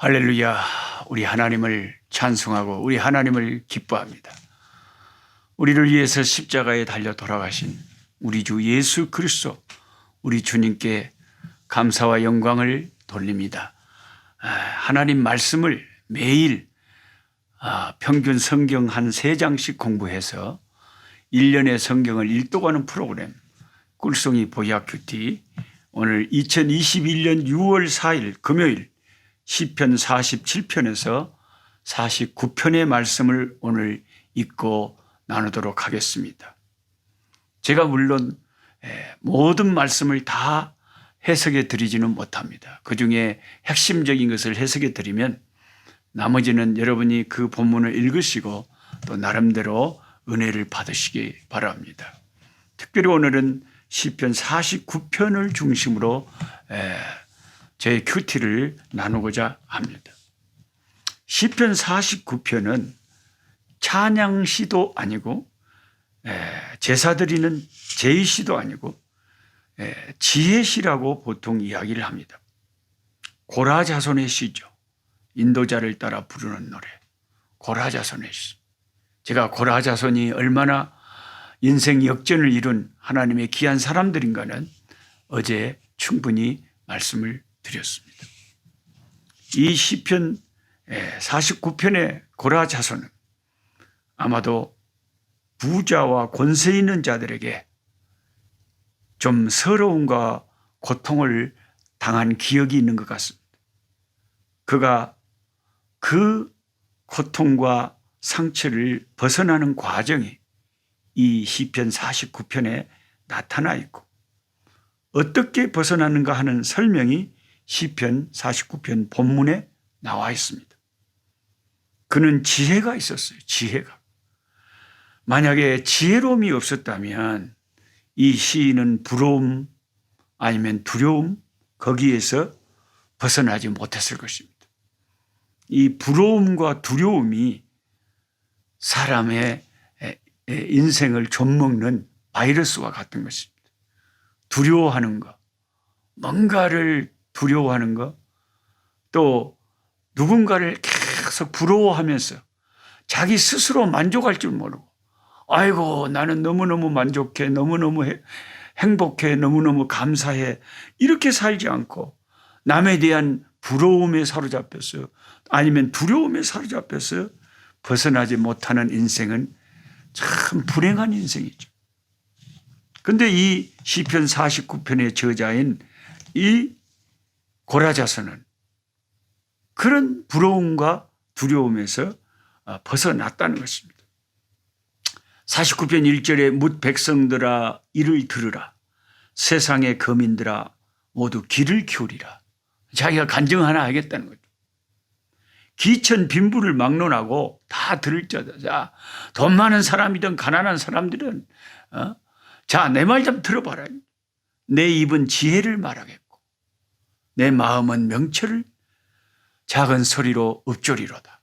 할렐루야. 우리 하나님을 찬송하고 우리 하나님을 기뻐합니다. 우리를 위해서 십자가에 달려 돌아가신 우리 주 예수 그리스도, 우리 주님께 감사와 영광을 돌립니다. 하나님 말씀을 매일 평균 성경 한 3장씩 공부해서 1년의 성경을 읽도가는 프로그램 꿀송이 보약 큐티, 오늘 2021년 6월 4일 금요일 시편 47편에서 49편의 말씀을 오늘 읽고 나누도록 하겠습니다. 제가 물론 모든 말씀을 다 해석해 드리지는 못합니다. 그 중에 핵심적인 것을 해석해 드리면 나머지는 여러분이 그 본문을 읽으시고 또 나름대로 은혜를 받으시기 바랍니다. 특별히 오늘은 시편 49편을 중심으로 제 큐티를 나누고자 합니다. 시편 49편은 찬양시도 아니고 제사 드리는 제의시도 아니고 지혜시라고 보통 이야기를 합니다. 고라 자손의 시죠. 인도자를 따라 부르는 노래, 고라 자손의 시. 제가 고라 자손이 얼마나 인생 역전을 이룬 하나님의 귀한 사람들인가는 어제 충분히 말씀을 드렸습니다. 이 시편 49편의 고라 자손은 아마도 부자와 권세 있는 자들에게 좀 서러움과 고통을 당한 기억이 있는 것 같습니다. 그가 그 고통과 상처를 벗어나는 과정이 이 시편 49편에 나타나 있고, 어떻게 벗어나는가 하는 설명이 시편 49편 본문에 나와 있습니다. 그는 지혜가 있었어요. 지혜가. 만약에 지혜로움이 없었다면 이 시인은 부러움 아니면 두려움, 거기에서 벗어나지 못했을 것입니다. 이 부러움과 두려움이 사람의 인생을 좀먹는 바이러스와 같은 것입니다. 두려워하는 것, 뭔가를 두려워하는 것, 또 누군가를 계속 부러워하면서 자기 스스로 만족할 줄 모르고, 아이고 나는 너무너무 만족해, 너무너무 행복해, 너무너무 감사해, 이렇게 살지 않고 남에 대한 부러움에 사로잡혀서 아니면 두려움에 사로잡혀서 벗어나지 못하는 인생은 참 불행한 인생이죠. 그런데 이 시편 49편의 저자인 이 고라 자손은 그런 부러움과 두려움에서 벗어났다는 것입니다. 49편 1절에 뭇 백성들아 이를 들으라, 세상의 거민들아 모두 귀를 기울이라. 자기가 간증 하나 하겠다는 거죠. 기천 빈부를 막론하고 다 들을 자다. 돈 많은 사람이든 가난한 사람들은 자, 내 말 좀 들어봐라. 내 입은 지혜를 말하겠고 내 마음은 명철을 작은 소리로 읊조리로다.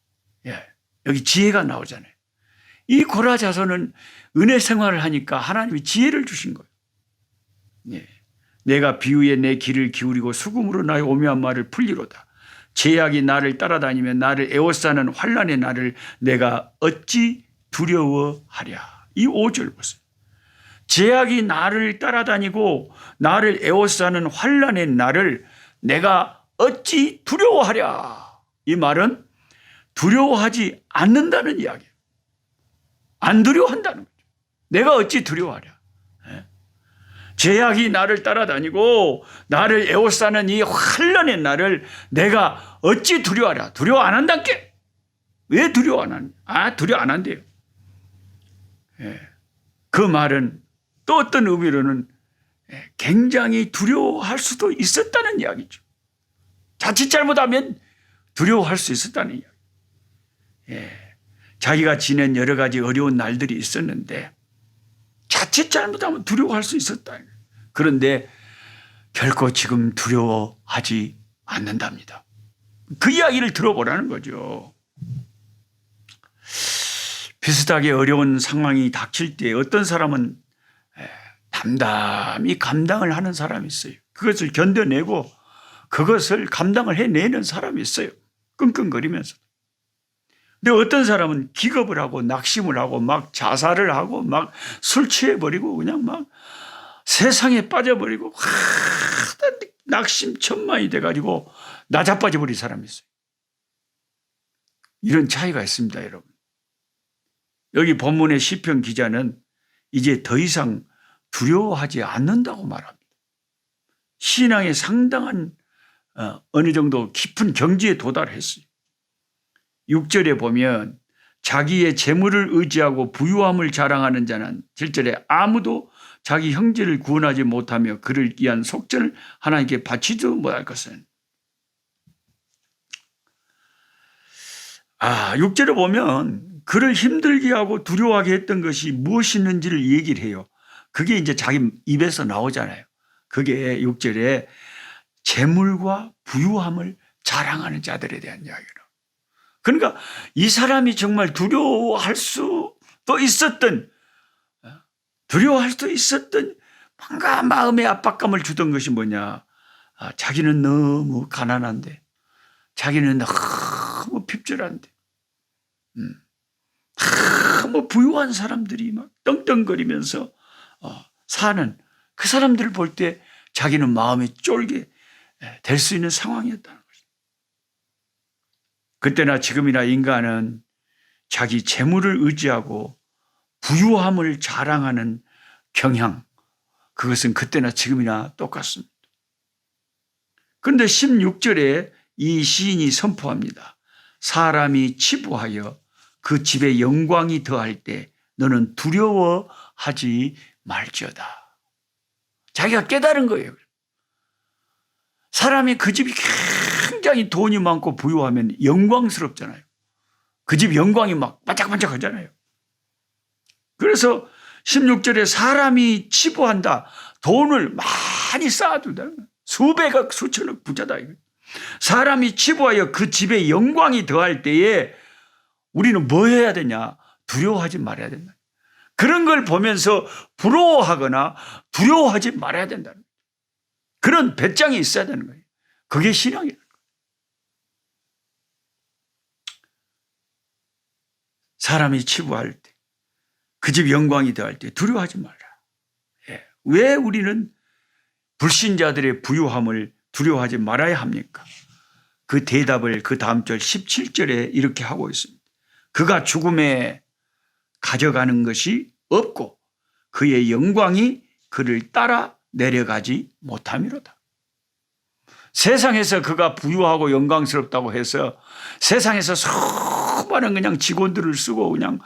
여기 지혜가 나오잖아요. 이 고라 자손은 은혜 생활을 하니까 하나님이 지혜를 주신 거예요. 내가 비유에 내 귀를 기울이고 수금으로 나의 오묘한 말을 풀리로다. 제약이 나를 따라다니면 나를 에워싸는 환난의 날을 내가 어찌 두려워하랴. 이 5절 보세요. 제약이 나를 따라다니고 나를 에워싸는 환난의 날을 내가 어찌 두려워하랴. 이 말은 두려워하지 않는다는 이야기예요. 안 두려워한다는 거죠. 내가 어찌 두려워하랴. 제약이 나를 따라다니고 나를 에워싸는 이 환난의 날을 내가 어찌 두려워하랴. 두려워 안 한다께. 왜 두려워 안 하냐? 두려워 안 한대요. 그 말은 또 어떤 의미로는 굉장히 두려워할 수도 있었다는 이야기죠. 자칫 잘못하면 두려워할 수 있었다는 이야기. 자기가 지낸 여러 가지 어려운 날들이 있었는데 자칫 잘못하면 두려워할 수 있었다. 그런데 결코 지금 두려워하지 않는답니다. 그 이야기를 들어보라는 거죠. 비슷하게 어려운 상황이 닥칠 때 어떤 사람은 담담히 감당을 하는 사람이 있어요. 그것을 견뎌내고 그것을 감당을 해내는 사람이 있어요. 끙끙거리면서. 근데 어떤 사람은 기겁을 하고 낙심을 하고 막 자살을 하고 막 술 취해버리고 그냥 막 세상에 빠져버리고 낙심천만이 돼가지고 나자빠져버린 사람이 있어요. 이런 차이가 있습니다, 여러분. 여기 본문의 시편 기자는 이제 더 이상 두려워하지 않는다고 말합니다. 신앙의 상당한 어느 정도 깊은 경지에 도달했어요. 6절에 보면 자기의 재물을 의지하고 부유함을 자랑하는 자는 7절에 아무도 자기 형제를 구원하지 못하며 그를 위한 속전을 하나님께 바치지도 못할 것은. 6절에 보면 그를 힘들게 하고 두려워하게 했던 것이 무엇이었는지를 얘기를 해요. 그게 이제 자기 입에서 나오잖아요. 그게 6절에 재물과 부유함을 자랑하는 자들에 대한 이야기로. 그러니까 이 사람이 정말 두려워할 수도 있었던 뭔가 마음의 압박감을 주던 것이 뭐냐. 자기는 너무 가난한데, 자기는 너무 핍절한데, 너무 부유한 사람들이 막 떵떵거리면서 사는 그 사람들을 볼 때 자기는 마음이 쫄게 될 수 있는 상황이었다는 것입니다. 그때나 지금이나 인간은 자기 재물을 의지하고 부유함을 자랑하는 경향, 그것은 그때나 지금이나 똑같습니다. 그런데 16절에 이 시인이 선포합니다. 사람이 치부하여 그 집에 영광이 더할 때 너는 두려워하지 말지어다. 자기가 깨달은 거예요. 사람이 그 집이 굉장히 돈이 많고 부유하면 영광스럽잖아요. 그 집 영광이 막 반짝반짝하잖아요. 그래서 16절에 사람이 치부한다. 돈을 많이 쌓아둔다. 수백억 수천억 부자다. 사람이 치부하여 그 집에 영광이 더할 때에 우리는 뭐 해야 되냐? 두려워하지 말아야 된다. 그런 걸 보면서 부러워하거나 두려워하지 말아야 된다는 거예요. 그런 배짱이 있어야 되는 거예요. 그게 신앙이에요. 사람이 치부할 때, 그 집 영광이 더할 때 두려워하지 말라. 왜 우리는 불신자들의 부유함을 두려워하지 말아야 합니까? 그 대답을 그 다음 절 17절에 이렇게 하고 있습니다. 그가 죽음에 가져가는 것이 없고 그의 영광이 그를 따라 내려가지 못함이로다. 세상에서 그가 부유하고 영광스럽다고 해서 세상에서 수많은 그냥 직원들을 쓰고 그냥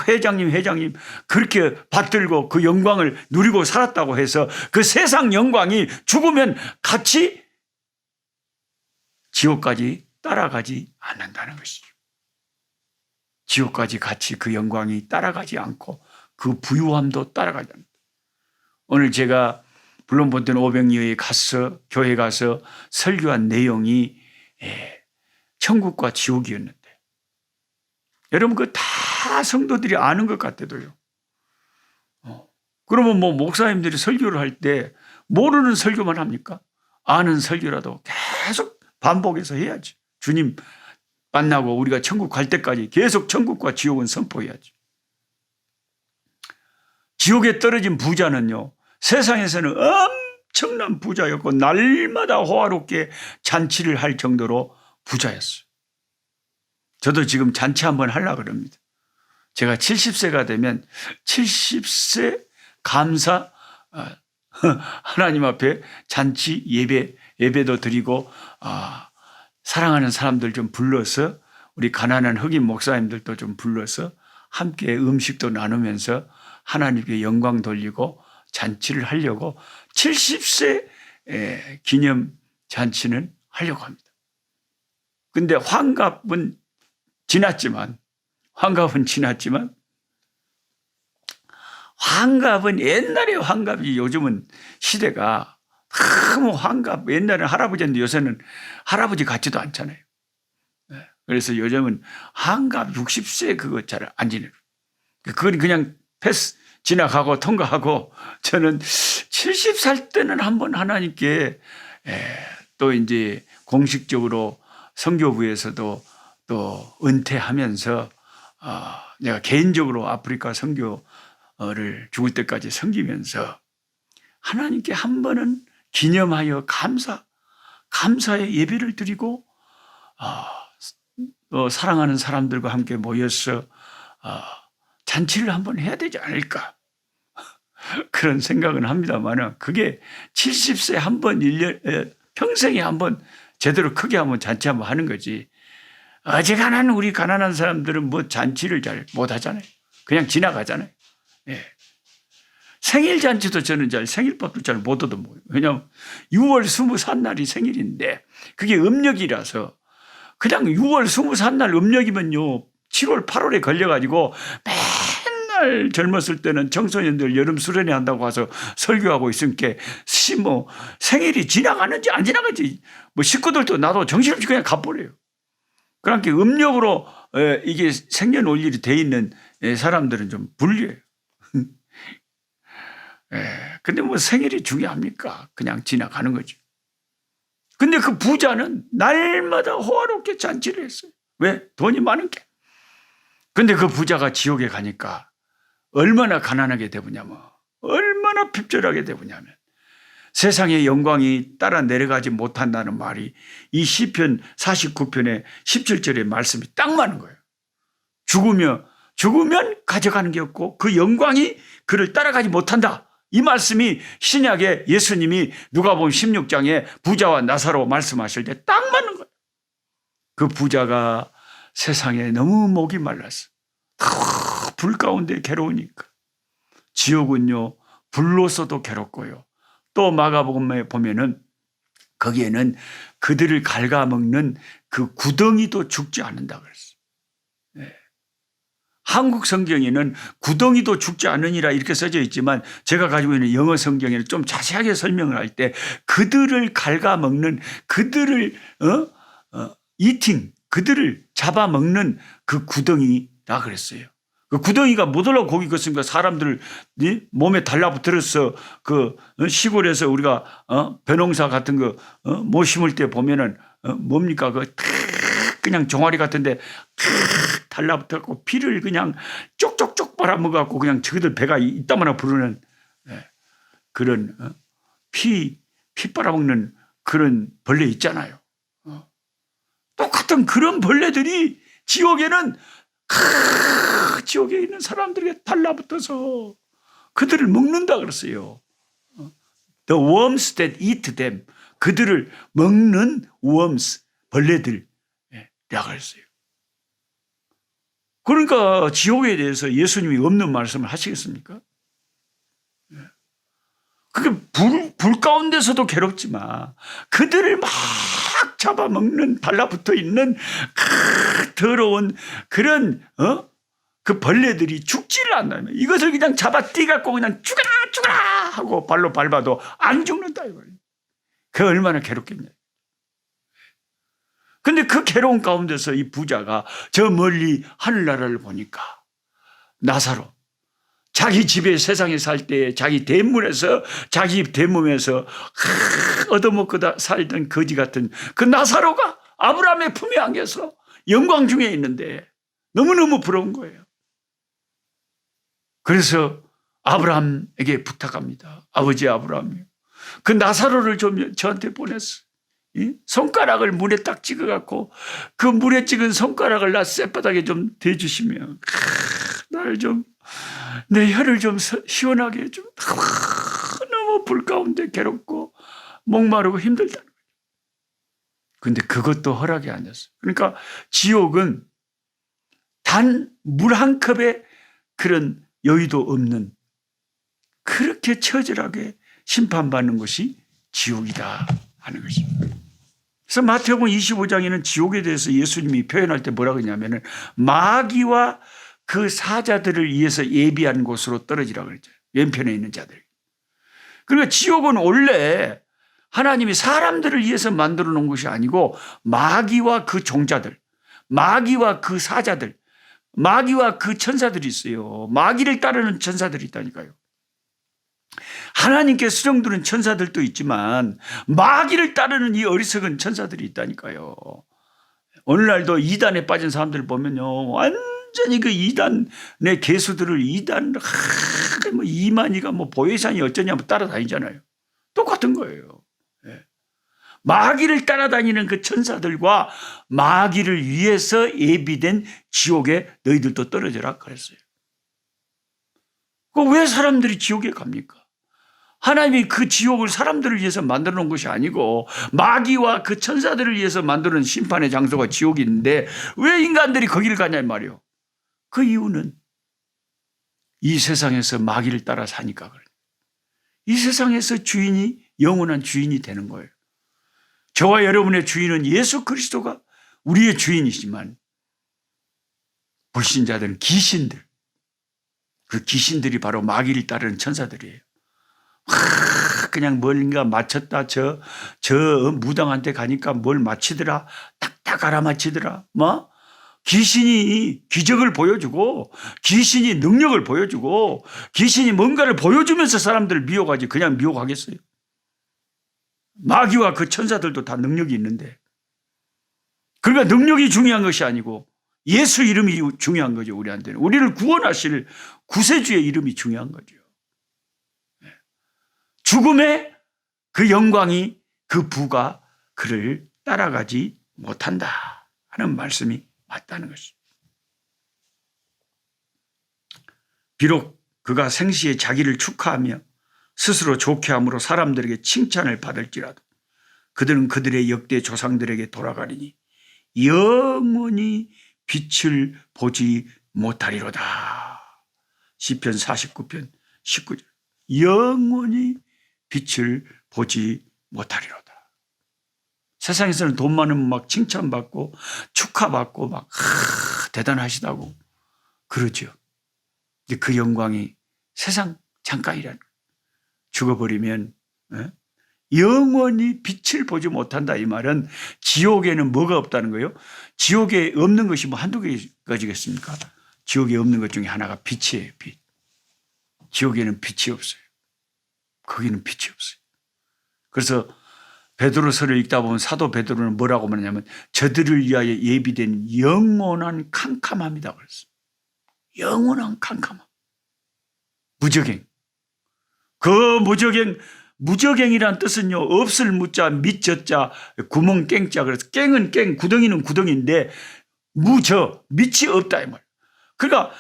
회장님 그렇게 받들고 그 영광을 누리고 살았다고 해서 그 세상 영광이 죽으면 같이 지옥까지 따라가지 않는다는 것이죠. 지옥까지 같이 그 영광이 따라가지 않고 그 부유함도 따라가지 않는다. 오늘 제가 블룸본튼 500여에 가서 교회 가서 설교한 내용이 천국과 지옥이었는데 여러분 그 다 성도들이 아는 것 같아도요. 그러면 뭐 목사님들이 설교를 할 때 모르는 설교만 합니까? 아는 설교라도 계속 반복해서 해야지. 주님 만나고 우리가 천국 갈 때까지 계속 천국과 지옥은 선포해야지. 지옥에 떨어진 부자는요. 세상에서는 엄청난 부자였고 날마다 호화롭게 잔치를 할 정도로 부자였어요. 저도 지금 잔치 한번 하려고 합니다. 제가 70세가 되면 70세 감사 하나님 앞에 잔치 예배도 드리고 사랑하는 사람들 좀 불러서 우리 가난한 흑인 목사님들도 좀 불러서 함께 음식도 나누면서 하나님께 영광 돌리고 잔치를 하려고 70세 기념 잔치는 하려고 합니다. 근데 환갑은 지났지만 환갑은 옛날에 환갑이 요즘은 시대가 너무 환갑 옛날에는 할아버지인데 요새는 할아버지 같지도 않잖아요. 그래서 요즘은 환갑 60세 그거 잘 안 지내요. 그건 그냥 패스 지나가고 통과하고 저는 70살 때는 한번 하나님께 또 이제 공식적으로 선교부에서도 또 은퇴하면서 내가 개인적으로 아프리카 선교를 죽을 때까지 섬기면서 하나님께 한 번은 기념하여 감사의 예배를 드리고 사랑하는 사람들과 함께 모여서 잔치를 한번 해야 되지 않을까 그런 생각은 합니다만 그게 70세 한 번, 평생에 한 번 제대로 크게 한번 잔치 한번 하는 거지. 어지간한 우리 가난한 사람들은 뭐 잔치를 잘 못하잖아요. 그냥 지나가잖아요. 예. 생일 잔치도 저는 생일밥도 잘 못 얻어 먹어요. 왜냐하면 6월 23날이 생일인데 그게 음력이라서 그냥 6월 23날 음력이면요 7월 8월에 걸려가지고 맨날 젊었을 때는 청소년들 여름 수련회 한다고 와서 설교하고 있으니까 뭐 생일이 지나가는지 안 지나가는지 뭐 식구들도 나도 정신없이 그냥 가버려요. 그러니까 음력으로 이게 생년월일이 돼 있는 사람들은 좀 불리해요. 근데 뭐 생일이 중요합니까? 그냥 지나가는 거죠. 근데 그 부자는 날마다 호화롭게 잔치를 했어요. 왜? 돈이 많은 게. 근데 그 부자가 지옥에 가니까 얼마나 가난하게 되느냐면 얼마나 핍절하게 되느냐면 세상의 영광이 따라 내려가지 못한다는 말이 이 시편 49편의 17절의 말씀이 딱 맞는 거예요. 죽으면 가져가는 게 없고 그 영광이 그를 따라가지 못한다. 이 말씀이 신약에 예수님이 누가복음 16장에 부자와 나사로 말씀하실 때 딱 맞는 거예요. 그 부자가 세상에 너무 목이 말랐어. 불 가운데 괴로우니까. 지옥은요 불로서도 괴롭고요. 또 마가복음에 보면은 거기에는 그들을 갉아먹는 그 구덩이도 죽지 않는다 그랬어요. 네. 한국 성경에는 구덩이도 죽지 않으니라 이렇게 써져 있지만 제가 가지고 있는 영어 성경에는 좀 자세하게 설명을 할 때 그들을 갚아먹는 그들을 그들을 잡아먹는 그 구덩이라 그랬어요. 그 구덩이가 뭐더러 거기 있겠습니까? 사람들 몸에 달라붙어서 그 시골에서 우리가 벼농사 같은 거 못 심을 때 보면은 뭡니까? 그 그냥 종아리 같은데 달라붙어갖고 피를 그냥 쪽쪽쪽 빨아먹어갖고 그냥 저희들 배가 이따마나 부르는 그런 피 빨아먹는 그런 벌레 있잖아요. 똑같은 그런 벌레들이 지옥에 있는 사람들에게 달라붙어서 그들을 먹는다 그랬어요. The worms that eat them. 그들을 먹는 worms, 벌레들이라고 했어요. 그러니까 지옥에 대해서 예수님이 없는 말씀을 하시겠습니까? 그게 불 가운데서도 괴롭지만 그들을 막 잡아먹는 달라붙어 있는 더러운 그런 그 벌레들이 죽지를 않나요? 이것을 그냥 잡아 뛰갖고 그냥 죽어라 하고 발로 밟아도 안 죽는다 이거예요. 그 얼마나 괴롭겠냐. 근데 그 괴로운 가운데서 이 부자가 저 멀리 하늘나라를 보니까 나사로 자기 집에 세상에 살 때 자기 대문에서 자기 대문에서 얻어먹고 살던 거지 같은 그 나사로가 아브라함의 품에 안겨서 영광 중에 있는데 너무너무 부러운 거예요. 그래서 아브라함에게 부탁합니다. 아버지 아브라함이요. 그 나사로를 좀 저한테 보냈어. 손가락을 물에 딱 찍어갖고 그 물에 찍은 손가락을 나 쌔바닥에 좀 대주시면 날 좀 내 혀를 좀 시원하게 좀 너무 불 가운데 괴롭고 목마르고 힘들다는 거예요. 근데 그것도 허락이 아니었어요. 그러니까 지옥은 단 물 한 컵의 그런 여유도 없는 그렇게 처절하게 심판받는 것이 지옥이다 하는 것입니다. 그래서 마태복음 25장에는 지옥에 대해서 예수님이 표현할 때 뭐라고 했냐면은 마귀와 그 사자들을 위해서 예비한 곳으로 떨어지라고 그랬죠. 왼편에 있는 자들. 그러니까 지옥은 원래 하나님이 사람들을 위해서 만들어 놓은 것이 아니고 마귀와 그 종자들, 마귀와 그 사자들, 마귀와 그 천사들이 있어요. 마귀를 따르는 천사들이 있다니까요. 하나님께 수령두는 천사들도 있지만 마귀를 따르는 이 어리석은 천사들이 있다니까요. 오늘날도 이단에 빠진 사람들 보면요, 완전히 그 이단의 개수들을 뭐 이만희가 뭐 보혜산이 어쩌냐 뭐 따라다니잖아요. 똑같은 거예요. 예. 마귀를 따라다니는 그 천사들과 마귀를 위해서 예비된 지옥에 너희들도 떨어져라 그랬어요. 왜 사람들이 지옥에 갑니까? 하나님이 그 지옥을 사람들을 위해서 만들어 놓은 것이 아니고 마귀와 그 천사들을 위해서 만드는 심판의 장소가 지옥이 있는데 왜 인간들이 거기를 가냐 이 말이에요. 그 이유는 이 세상에서 마귀를 따라 사니까 그래요. 이 세상에서 주인이 영원한 주인이 되는 거예요. 저와 여러분의 주인은 예수 그리스도가 우리의 주인이지만 불신자들은 귀신들, 그 귀신들이 바로 마귀를 따르는 천사들이에요. 그냥 뭔가 맞췄다. 저 무당한테 가니까 뭘 맞히더라. 딱딱 알아맞히더라. 뭐? 귀신이 기적을 보여주고 귀신이 능력을 보여주고 귀신이 뭔가를 보여주면서 사람들을 미혹하지 그냥 미혹하겠어요? 마귀와 그 천사들도 다 능력이 있는데, 그러니까 능력이 중요한 것이 아니고 예수 이름이 중요한 거죠. 우리한테는 우리를 구원하실 구세주의 이름이 중요한 거죠. 죽음의 그 영광이, 그 부가 그를 따라가지 못한다 하는 말씀이 맞다는 것입니다. 비록 그가 생시에 자기를 축하하며 스스로 좋게 함으로 사람들에게 칭찬을 받을지라도 그들은 그들의 역대 조상들에게 돌아가리니 영원히 빛을 보지 못하리로다. 시편 49편 19절. 영원히 빛을 보지 못하리로다. 세상에서는 돈 많으면 막 칭찬받고 축하받고 막 대단하시다고 그러죠. 근데 그 영광이 세상 잠깐이라는 거예요. 죽어버리면 영원히 빛을 보지 못한다. 이 말은 지옥에는 뭐가 없다는 거예요? 지옥에 없는 것이 뭐 한두 가지겠습니까? 지옥에 없는 것 중에 하나가 빛이에요. 빛. 지옥에는 빛이 없어요. 거기는 빛이 없어요. 그래서 베드로서를 읽다 보면 사도 베드로는 뭐라고 말하냐면 저들을 위하여 예비된 영원한 캄캄함이다 그랬어요. 영원한 캄캄함. 무적행. 그 무적행이란 뜻은요, 없을 무자, 밑저자, 구멍 깽자. 그래서 깽은 깽, 구덩이는 구덩이인데 밑이 없다 이 말. 그러니까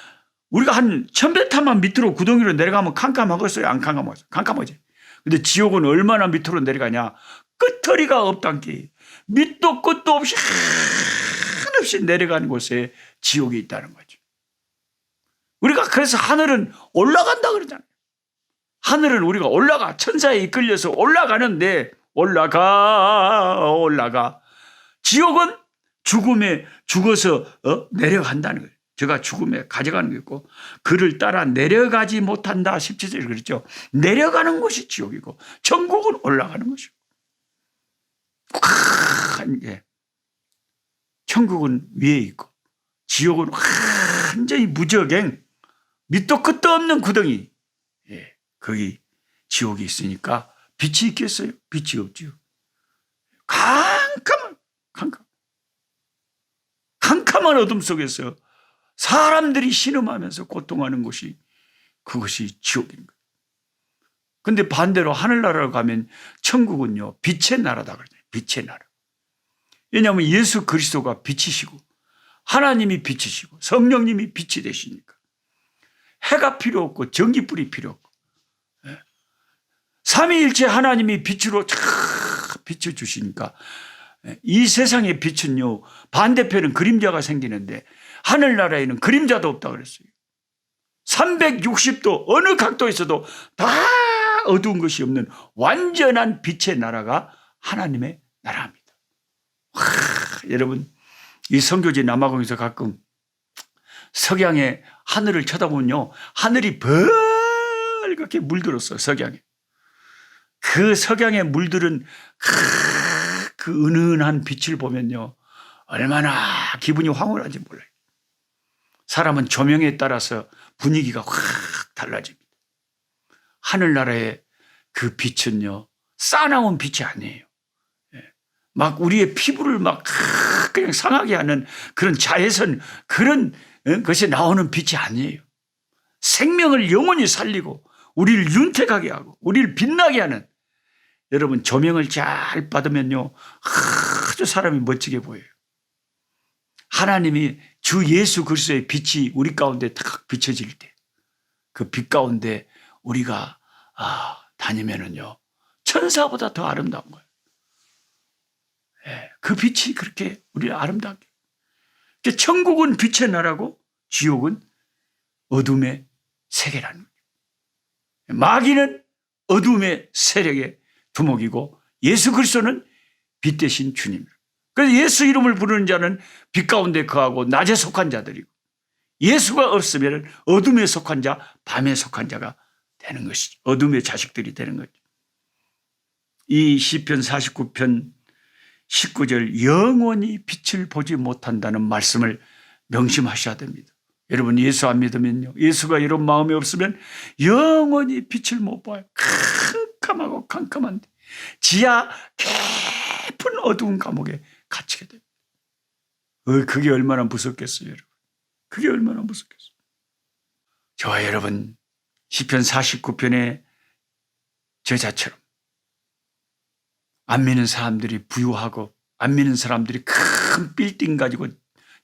우리가 한 1000배타만 밑으로 구덩이로 내려가면 캄캄하겠어요? 안 캄캄하겠어요? 캄캄하지. 근데 지옥은 얼마나 밑으로 내려가냐? 끝터리가 없단 게 밑도 끝도 없이 한없이 내려가는 곳에 지옥이 있다는 거죠. 우리가 그래서 하늘은 올라간다 그러잖아요. 하늘은 우리가 올라가, 천사에 이끌려서 올라가는데 올라가. 지옥은 죽음에 죽어서 내려간다는 거예요. 제가 죽음에 가져가는 게 있고 그를 따라 내려가지 못한다. 17절에 그랬죠. 내려가는 것이 지옥이고 천국은 올라가는 것이고. 천국은 위에 있고 지옥은 완전히 무적행, 밑도 끝도 없는 구덩이. 거기 지옥이 있으니까 빛이 있겠어요? 빛이 없지요. 캄캄한 어둠 속에서 사람들이 신음하면서 고통하는 곳이 그것이 지옥인 거예요. 근데 반대로 하늘나라로 가면 천국은요, 빛의 나라다 그러죠. 빛의 나라. 왜냐하면 예수 그리스도가 빛이시고 하나님이 빛이시고 성령님이 빛이 되시니까 해가 필요 없고 전기불이 필요 없고 삼위일체 하나님이 빛으로 빛을 주시니까 이 세상의 빛은요, 반대편은 그림자가 생기는데 하늘나라에는 그림자도 없다 그랬어요. 360도 어느 각도에서도 다 어두운 것이 없는 완전한 빛의 나라가 하나님의 나라입니다. 여러분, 이 선교지 남아공에서 가끔 석양의 하늘을 쳐다보면요, 하늘이 벌겋게 물들었어요. 석양에. 그 석양에 물들은 그 은은한 빛을 보면요, 얼마나 기분이 황홀한지 몰라요. 사람은 조명에 따라서 분위기가 확 달라집니다. 하늘나라의 그 빛은요, 싸나운 빛이 아니에요. 막 우리의 피부를 막 그냥 상하게 하는 그런 자외선, 그런 것이 나오는 빛이 아니에요. 생명을 영원히 살리고 우리를 윤택하게 하고 우리를 빛나게 하는, 여러분 조명을 잘 받으면요 아주 사람이 멋지게 보여요. 하나님이 주 예수 그리스도의 빛이 우리 가운데 탁 비춰질 때 그 빛 가운데 우리가 다니면은요 천사보다 더 아름다운 거예요. 그 빛이 그렇게 우리를 아름답게. 천국은 빛의 나라고 지옥은 어둠의 세계라는 거예요. 마귀는 어둠의 세력의 두목이고 예수 그리스도는 빛 대신 주님. 그래서 예수 이름을 부르는 자는 빛 가운데 거하고 낮에 속한 자들이고, 예수가 없으면 어둠에 속한 자, 밤에 속한 자가 되는 것이죠. 어둠의 자식들이 되는 거죠. 이 시편 49편 19절 영원히 빛을 보지 못한다는 말씀을 명심하셔야 됩니다. 여러분 예수 안 믿으면요, 예수가 이런 마음이 없으면 영원히 빛을 못 봐요. 캄캄하고 캄캄한데 지하 깊은 어두운 감옥에 갇히게 됩니다. 그게 얼마나 무섭겠어요, 여러분. 그게 얼마나 무섭겠어요. 저와 여러분 시편 49편의 저자처럼 안 믿는 사람들이 부유하고 안 믿는 사람들이 큰 빌딩 가지고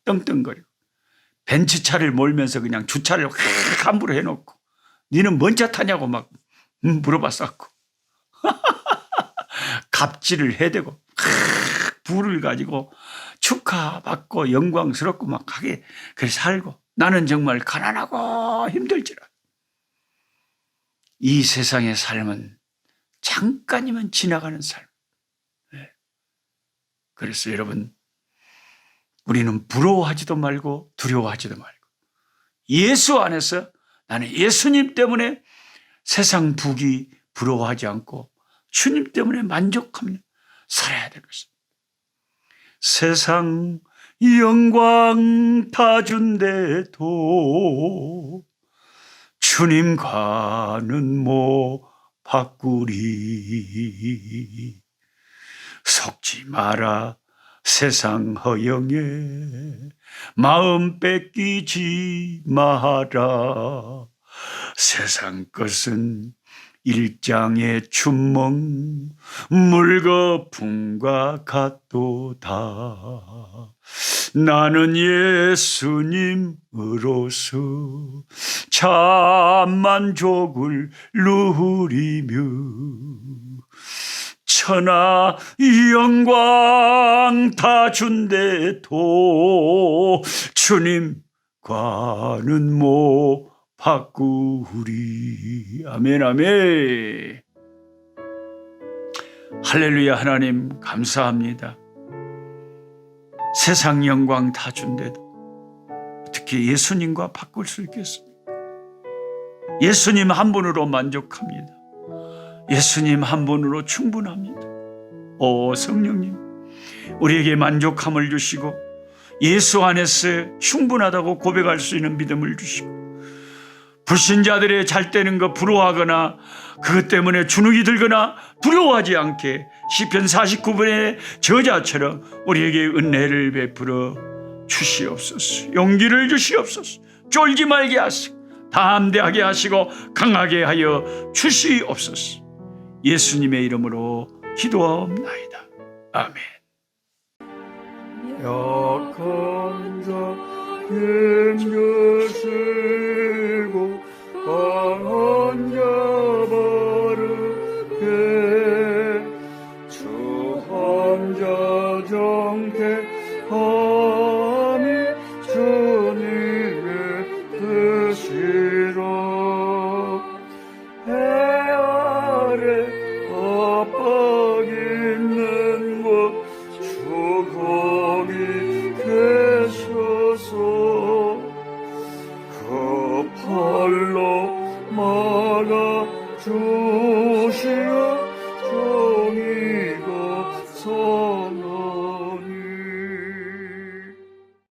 떵떵거리고 벤츠차를 몰면서 그냥 주차를 함부로 해놓고 니는 뭔 차 타냐고 막 물어봤었고 갑질을 해대고 부를 가지고 축하받고 영광스럽고 막 하게 그렇게 살고, 나는 정말 가난하고 힘들지라. 이 세상의 삶은 잠깐이면 지나가는 삶. 그래서 여러분 우리는 부러워하지도 말고 두려워하지도 말고 예수 안에서 나는 예수님 때문에 세상 부귀 부러워하지 않고 주님 때문에 만족하며 살아야 될 것입니다. 세상 영광 다 준대도 주님과는 못 바꾸리. 속지 마라 세상 허영에 마음 뺏기지 마라. 세상 것은 일장의 춘몽 물거품과 같도다. 나는 예수님으로서 참 만족을 누리며 천하 영광 다 준대도 주님과는 못 바꾸리. 아멘 아멘. 할렐루야. 하나님 감사합니다. 세상 영광 다 준대도 어떻게 예수님과 바꿀 수 있겠습니까? 예수님 한 분으로 만족합니다. 예수님 한 분으로 충분합니다. 오 성령님, 우리에게 만족함을 주시고 예수 안에서 충분하다고 고백할 수 있는 믿음을 주시고, 불신자들의 잘 되는 것 부러워하거나 그것 때문에 주눅이 들거나 두려워하지 않게 시편 49편의 저자처럼 우리에게 은혜를 베풀어 주시옵소서. 용기를 주시옵소서. 쫄지 말게 하시고 담대하게 하시고 강하게 하여 주시옵소서. 예수님의 이름으로 기도하옵나이다. 아멘. 약한 자 힘주시고 강한 자 바르게 주 혼자 정케함이 주님의 뜻이라. 해 아래 압박 있는 곳 주 거기 계셔서 그 팔로 막아 주시어 정의가 선하니